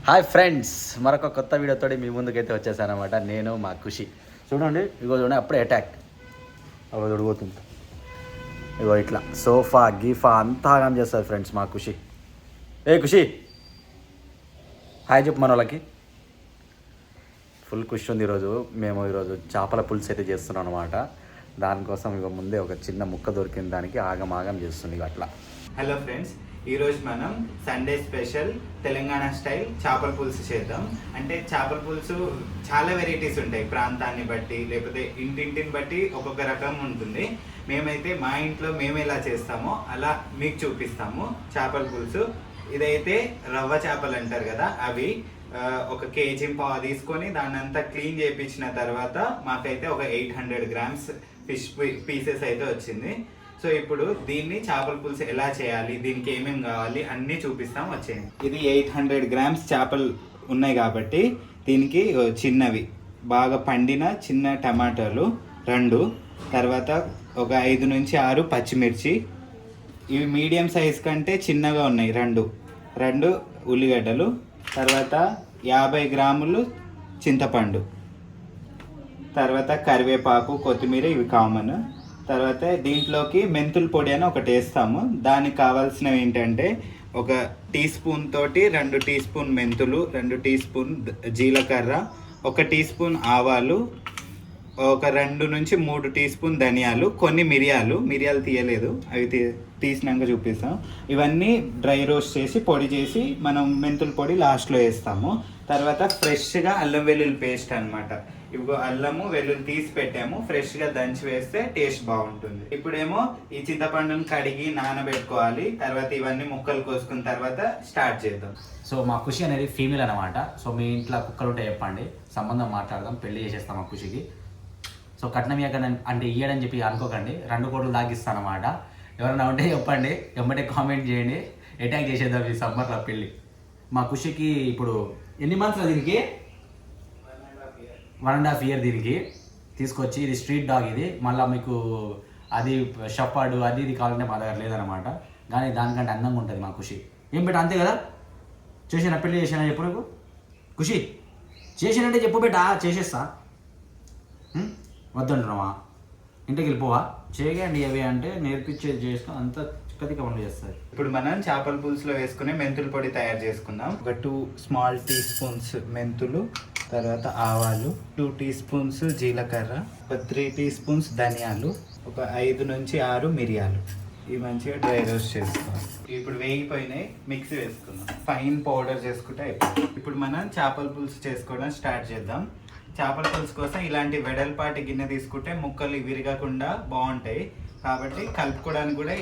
Hi friends, మరొక కొత్త వీడియోతో మీ ముందుకైతే వచ్చేసానమాట. నేను మా ఖుషి. చూడండి, ఇగో చూడండి, అప్పుడే అటాక్ అవి ఉడిపోతుంది. ఇగో ఇట్లా సోఫా గీఫా అంతా ఆగం చేస్తుంది ఫ్రెండ్స్ మా ఖుషి. ఏ ఖుషి, హాయ్ చెప్పు మన వాళ్ళకి. ఫుల్ ఖుషి ఉంది ఈరోజు. మేము ఈరోజు చేపల పులుసు అయితే చేస్తున్నాం అనమాట. దానికోసం ఇక ముందే ఒక చిన్న ముక్క దొరికిన దానికి ఆగం ఆగం చేస్తుంది ఇక అట్లా. హలో ఫ్రెండ్స్, ఈరోజు మనం సండే స్పెషల్ తెలంగాణ స్టైల్ చేపల పులుసు చేద్దాం. అంటే చేపల పులుసు చాలా వెరైటీస్ ఉంటాయి, ప్రాంతాన్ని బట్టి లేకపోతే ఇంటింటిని బట్టి ఒక్కొక్క రకం ఉంటుంది. మేమైతే మా ఇంట్లో మేము ఎలా చేస్తామో అలా మీకు చూపిస్తాము చేపల పులుసు. ఇదైతే రవ్వ చేపలు అంటారు కదా, అవి ఒక కేజీ పావు తీసుకొని దాన్ని అంతా క్లీన్ చేయించిన తర్వాత మాకైతే ఒక 800 grams ఫిష్ పీసెస్ అయితే వచ్చింది. సో ఇప్పుడు దీన్ని చేపల పులుసు ఎలా చేయాలి, దీనికి ఏమేమి కావాలి అన్నీ చూపిస్తాం, వచ్చేయండి. ఇది 800 grams చేపలు ఉన్నాయి కాబట్టి దీనికి చిన్నవి బాగా పండిన చిన్న టమాటాలు 2, తర్వాత ఒక 5 నుంచి 6 పచ్చిమిర్చి, ఇవి మీడియం సైజ్ కంటే చిన్నగా ఉన్నాయి 2 ఉల్లిగడ్డలు, తర్వాత 50 గ్రాములు చింతపండు, తర్వాత కరివేపాకు, కొత్తిమీర, ఇవి కామన్. తర్వాత దీంట్లోకి మెంతుల పొడి అని ఒకటి వేస్తాము. దానికి కావాల్సినవి ఏంటంటే ఒక టీ స్పూన్ తోటి 2 టీ స్పూన్ మెంతులు, 2 టీ స్పూన్ జీలకర్ర, 1 టీ స్పూన్ ఆవాలు, ఒక 2 నుంచి 3 టీ స్పూన్ ధనియాలు, కొన్ని మిరియాలు తీయలేదు, అవి తీసినాక చూపిస్తాం. ఇవన్నీ డ్రై రోస్ట్ చేసి పొడి చేసి మనం మెంతుల పొడి లాస్ట్లో వేస్తాము. తర్వాత ఫ్రెష్గా అల్లం వెల్లుల్లి పేస్ట్ అనమాట. ఇవిగో అల్లము వెల్లుల్లి తీసి పెట్టాము, ఫ్రెష్గా దంచి వేస్తే టేస్ట్ బాగుంటుంది. ఇప్పుడేమో ఈ చింతపండుని కడిగి నానబెట్టుకోవాలి. తర్వాత ఇవన్నీ ముక్కలు కోసుకున్న తర్వాత స్టార్ట్ చేద్దాం. సో మా ఖుషి అనేది ఫీమేల్ అనమాట. సో మీ ఇంట్లో కుక్కలు ఉంటే చెప్పండి, సంబంధం మాట్లాడదాం, పెళ్లి చేసేస్తాం మా ఖుషికి. సో కట్నం అంటే ఇయ్యడని చెప్పి అనుకోకండి, 2 కోట్లు దాగిస్తానమాట. ఎవరైనా ఉంటే చెప్పండి, వెంబడే కామెంట్ చేయండి, అటాక్ చేసేద్దాం ఈ సమ్మర్లో పెళ్ళి. మా ఖుషికి ఇప్పుడు ఎన్ని మంత్స్ దీనికి? 1.5 year దీనికి తీసుకొచ్చి. ఇది స్ట్రీట్ డాగ్, ఇది మళ్ళీ మీకు అది షఫర్డ్ అది ఇది కావాలంటే మా దగ్గర లేదనమాట. కానీ దానికంటే అందంగా ఉంటుంది మా ఖుషి. ఏం బెట, అంతే కదా? చేసిన పెళ్ళి చేసినా చెప్పు నాకు ఖుషి, చేసినంటే చెప్పు బెట, చేసేస్తా. వద్దంటున్నావా? ఇంటికి వెళ్ళిపోవా? చేయగండి అవి అంటే నేర్పించేది చేస్తాం, అంతా చిక్కదిగా వండి చేస్తుంది. ఇప్పుడు మనం చేపల పులుసులో వేసుకునే మెంతుల పొడి తయారు చేసుకుందాం. ఒక 2 small టీ స్పూన్స్ మెంతులు, తర్వాత ఆవాలు, 2 టీ స్పూన్స్ జీలకర్ర, ఒక 3 టీ స్పూన్స్ ధనియాలు, ఒక 5 నుంచి 6 మిరియాలు. ఇవి మంచిగా డ్రై రోస్ట్ చేసుకోవాలి. ఇప్పుడు వేగిపోయినాయి, మిక్సీ వేసుకుందాం. ఫైన్ పౌడర్ చేసుకుంటే అయిపోయింది. ఇప్పుడు మనం చేపల పులుసు చేసుకోవడం స్టార్ట్ చేద్దాం. చేపల పులుసు కోసం ఇలాంటి వెడల్పాటి గిన్నె తీసుకుంటే ముక్కలు విరగకుండా బాగుంటాయి, కాబట్టి కలుపుకోవడానికి కూడా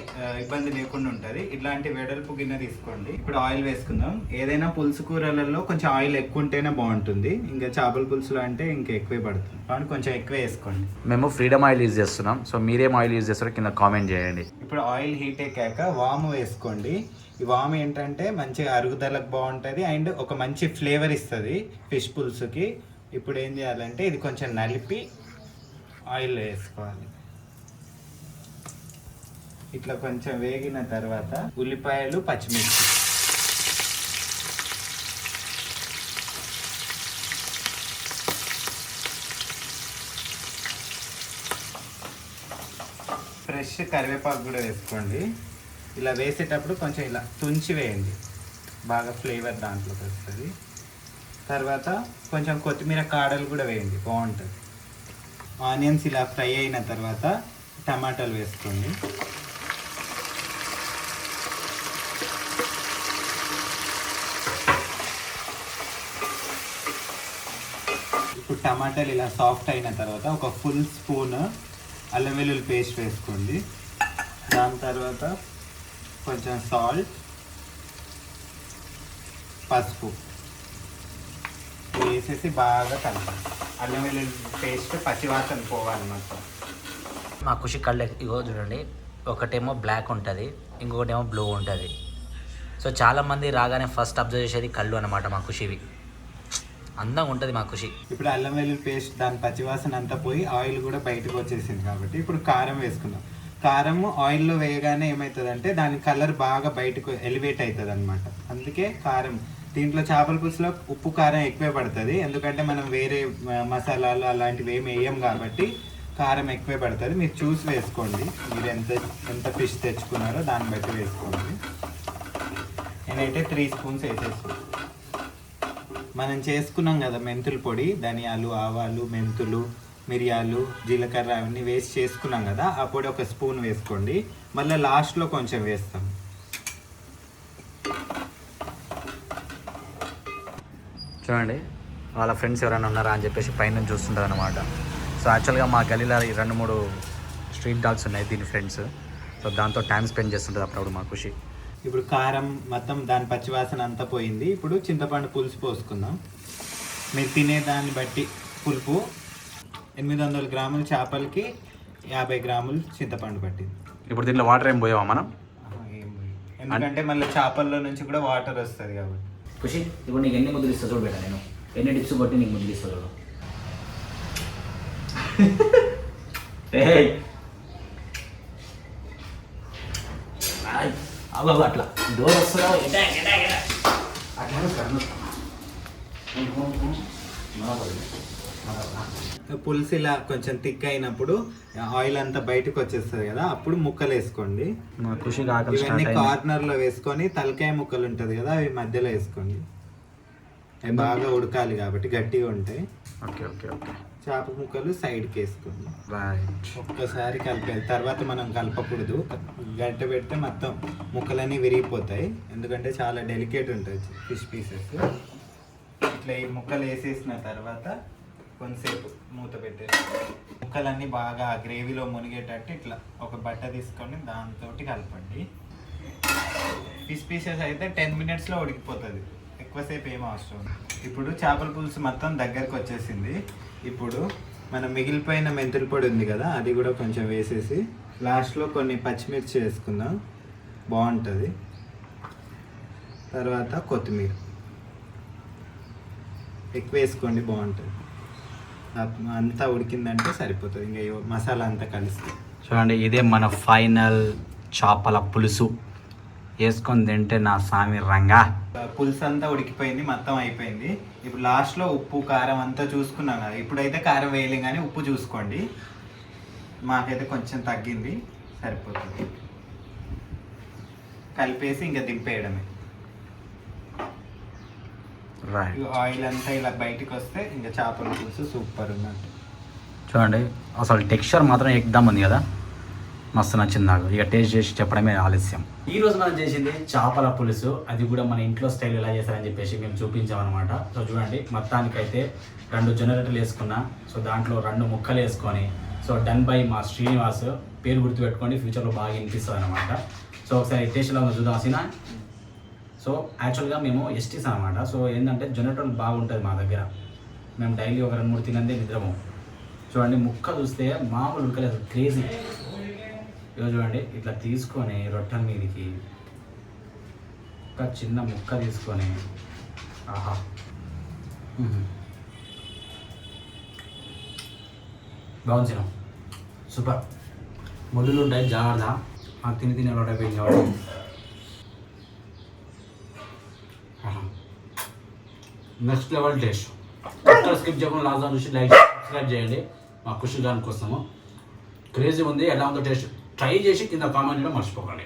ఇబ్బంది లేకుండా ఉంటుంది. ఇట్లాంటి వెడల్పు గిన్నె తీసుకోండి. ఇప్పుడు ఆయిల్ వేసుకుందాం. ఏదైనా పులుసు కూరలలో కొంచెం ఆయిల్ ఎక్కువ ఉంటేనే బాగుంటుంది, ఇంకా చేపల పులుసులో అంటే ఇంకా ఎక్కువే పడుతుంది, కాబట్టి కొంచెం ఎక్కువ వేసుకోండి. మేము ఫ్రీడమ్ ఆయిల్ యూజ్ చేస్తున్నాం. సో మీరేం ఆయిల్ యూజ్ చేస్తారో కింద కామెంట్ చేయండి. ఇప్పుడు ఆయిల్ హీట్ ఎక్కాక వాము వేసుకోండి. ఈ వాము ఏంటంటే మంచిగా అరుగుదలకు బాగుంటుంది అండ్ ఒక మంచి ఫ్లేవర్ ఇస్తుంది ఫిష్ పులుసుకి. ఇప్పుడు ఏం చేయాలంటే ఇది కొంచెం నలిపి ఆయిల్ వేసుకోవాలి. ఇట్లా కొంచెం వేగిన తర్వాత ఉల్లిపాయలు, పచ్చిమిర్చి, ఫ్రెష్ కరివేపాకు కూడా వేసుకోండి. ఇలా వేసేటప్పుడు కొంచెం ఇలా తుంచి వేయండి, బాగా ఫ్లేవర్ దాంట్లోకి వస్తుంది. తర్వాత కొంచెం కొత్తిమీర కాడలు కూడా వేయండి, బాగుంటుంది. ఆనియన్స్ ఇలా ఫ్రై అయిన తర్వాత టమాటాలు వేసుకోండి. ఇప్పుడు టమాటాలు ఇలా సాఫ్ట్ అయిన తర్వాత ఒక ఫుల్ స్పూన్ అల్లం వెల్లుల్లి పేస్ట్ వేసుకోండి. దాని తర్వాత కొంచెం సాల్ట్, పసుపు వేసేసి బాగా కలపాలి. అల్లం వెల్లుల్లి పేస్ట్ పచ్చివాసన పోవాలి మొత్తం. మా ఖుషి కళ్ళు ఇగో చూడండి, ఒకటేమో బ్లాక్ ఉంటుంది, ఇంకొకటేమో బ్లూ ఉంటుంది. సో చాలామంది రాగానే ఫస్ట్ అబ్జర్వ్ చేసేది కళ్ళు అనమాట. మా ఖుషివి అందంగా ఉంటుంది మా ఖుషి. ఇప్పుడు అల్లం వెల్లుల్లి పేస్ట్ దాని పచ్చివాసన అంతా పోయి ఆయిల్ కూడా బయటకు వచ్చేసింది కాబట్టి ఇప్పుడు కారం వేసుకుందాం. కారం ఆయిల్లో వేయగానే ఏమవుతుందంటే దాని కలర్ బాగా బయటకు ఎలివేట్ అవుతుంది అనమాట. అందుకే కారం దీంట్లో చేపల పులుసులో ఉప్పు కారం ఎక్కువే పడుతుంది, ఎందుకంటే మనం వేరే మసాలాలు అలాంటివి ఏమి వేయం కాబట్టి కారం ఎక్కువే పడుతుంది. మీరు చూసి వేసుకోండి, మీరు ఎంత ఫిష్ తెచ్చుకున్నారో దాన్ని బట్టి వేసుకోండి. నేనైతే 3 స్పూన్స్ వేసేస్తాను. మనం చేసుకున్నాం కదా మెంతుల పొడి, ధనియాలు, ఆవాలు, మెంతులు, మిరియాలు, జీలకర్ర అవన్నీ వేసి చేసుకున్నాం కదా, ఆ పొడి 1 స్పూన్ వేసుకోండి. మళ్ళీ లాస్ట్లో కొంచెం వేస్తాం. చూడండి వాళ్ళ ఫ్రెండ్స్ ఎవరైనా ఉన్నారా అని చెప్పేసి పైన చూస్తుంటారు అనమాట. సో యాక్చువల్గా మా గలీలో 2-3 స్ట్రీట్ డాగ్స్ ఉన్నాయి దీని ఫ్రెండ్స్. సో దాంతో టైం స్పెండ్ చేస్తుంటుంది అప్పుడప్పుడు మా ఖుషి. ఇప్పుడు కారం మొత్తం దాని పచ్చివాసన అంతా పోయింది. ఇప్పుడు చింతపండు పులుసు పోసుకుందాం. మీరు తినే దాన్ని బట్టి పులుపు 800 గ్రాముల చేపలకి 50 గ్రాములు చింతపండు పట్టింది. ఇప్పుడు దీంట్లో వాటర్ ఏం పోయావా మనం? ఎందుకంటే మళ్ళీ చేపల్లో నుంచి కూడా వాటర్ వస్తుంది కాబట్టి. ఖుషి ఇప్పుడు నీకు ఎన్ని ముద్దులు ఇస్తా చూడు బేట, నేను ఎన్ని టిప్స్ కొట్టి నీకు ముద్దులు ఇస్తా చూడు. అవ్వ అట్లా డోర్ వస్తుందా పులుసు ఇలా కొంచెం థిక్ అయినప్పుడు ఆయిల్ అంతా బయటకు వచ్చేస్తుంది కదా, అప్పుడు ముక్కలు వేసుకోండి. ఖుషిగా ఇవన్నీ కార్నర్లో వేసుకొని తలకాయ ముక్కలు ఉంటుంది కదా, అవి మధ్యలో వేసుకోండి. అవి బాగా ఉడకాలి కాబట్టి గట్టిగా ఉంటాయి. Okay okay okay. చేప ముక్కలు సైడ్కి వేసుకోండి. రైట్. ఒక్కసారి కలిపేది, తర్వాత మనం కలపకూడదు. గంట పెడితే మొత్తం ముక్కలన్నీ విరిగిపోతాయి, ఎందుకంటే చాలా డెలికేట్ ఉంటుంది ఫిష్ పీసెస్. ఇట్లా ఈ ముక్కలు వేసేసిన తర్వాత కొంతసేపు మూత పెట్టేసి ముక్కలన్నీ బాగా గ్రేవీలో మునిగేటట్టు ఇట్లా ఒక బట్ట తీసుకొని దాంతో కలపండి. ఫిష్ పీసెస్ అయితే 10 మినిట్స్లో ఉడికిపోతుంది, ఎక్కువసేపు ఏం అవసరం. ఇప్పుడు చేపల పులుసు మొత్తం దగ్గరకు వచ్చేసింది. ఇప్పుడు మనం మిగిలిపోయిన మెంతుల పొడి ఉంది కదా, అది కూడా కొంచెం వేసేసి లాస్ట్లో కొన్ని పచ్చిమిర్చి వేసుకుందాం, బాగుంటుంది. తర్వాత కొత్తిమీర ఎక్కువ వేసుకోండి, బాగుంటుంది. అంతా ఉడికిందంటే సరిపోతుంది, ఇంకా మసాలా అంతా కలిసి. చూడండి ఇదే మన ఫైనల్ చేపల పులుసు. వేసుకొని తింటే నా స్వామి రంగా. పులుసు అంతా ఉడికిపోయింది, మొత్తం అయిపోయింది. ఇప్పుడు లాస్ట్లో ఉప్పు కారం అంతా చూసుకున్నాం కదా, ఇప్పుడైతే కారం వేయలేం కానీ ఉప్పు చూసుకోండి. మాకైతే కొంచెం తగ్గింది, సరిపోతుంది. కలిపేసి ఇంకా దింపేయడమే. ఆయిల్ అంతా ఇలా బయటకు వస్తే ఇంకా చేపల పులుసు సూపర్ ఉన్నట్టు. చూడండి అసలు టెక్స్చర్ మాత్రం ఎక్దమ్ ఉంది కదా, మస్తు నచ్చింది నాకు. ఇక టేస్ట్ చేసి చెప్పడమే ఆలస్యం. ఈ రోజు మనం చేసింది చేపల పులుసు, అది కూడా మన ఇంట్లో స్టైల్ ఎలా చేస్తారని చెప్పేసి మేము చూపించామన్నమాట. సో చూడండి మొత్తానికైతే 2 జనరేటర్లు వేసుకున్నా. సో దాంట్లో 2 ముక్కలు వేసుకొని, సో డన్ బై మా శ్రీనివాస్. పేరు గుర్తుపెట్టుకోండి, ఫ్యూచర్లో బాగా వినిపిస్తుంది అనమాట. సో ఒకసారి టేస్ట్ ఎలా ఉందో చూద్దాం అసినా. సో యాక్చువల్గా మేము ఎస్టీస్ అనమాట. సో ఏంటంటే జనరేటర్ బాగుంటుంది మా దగ్గర, మేము డైలీ ఒక 2-3 తినందే నిద్రము. చూడండి ముక్క చూస్తే మామూలు ఉడకలేదు, క్రేజీ. ఇదో చూడండి ఇట్లా తీసుకొని రొట్టెల మీదకి ఒక చిన్న ముక్క తీసుకొని, ఆహా బాగుంది, సూపర్. ముళ్ళు ఉంటాయి జాగ్రత్త, తిని అలవాటు అయిపోయింది కాబట్టి. Next level taste. ఎక్కడ స్కిప్ చేయకుండా లాస్ట్ చూసి లైక్ సబ్స్క్రైబ్ చేయండి మా ఖుషి గారి కోసము. క్రేజీ ఉంది, ఎలా ఉందో టేస్ట్ ట్రై చేసి కింద కామెంట్లో మర్చిపోకండి.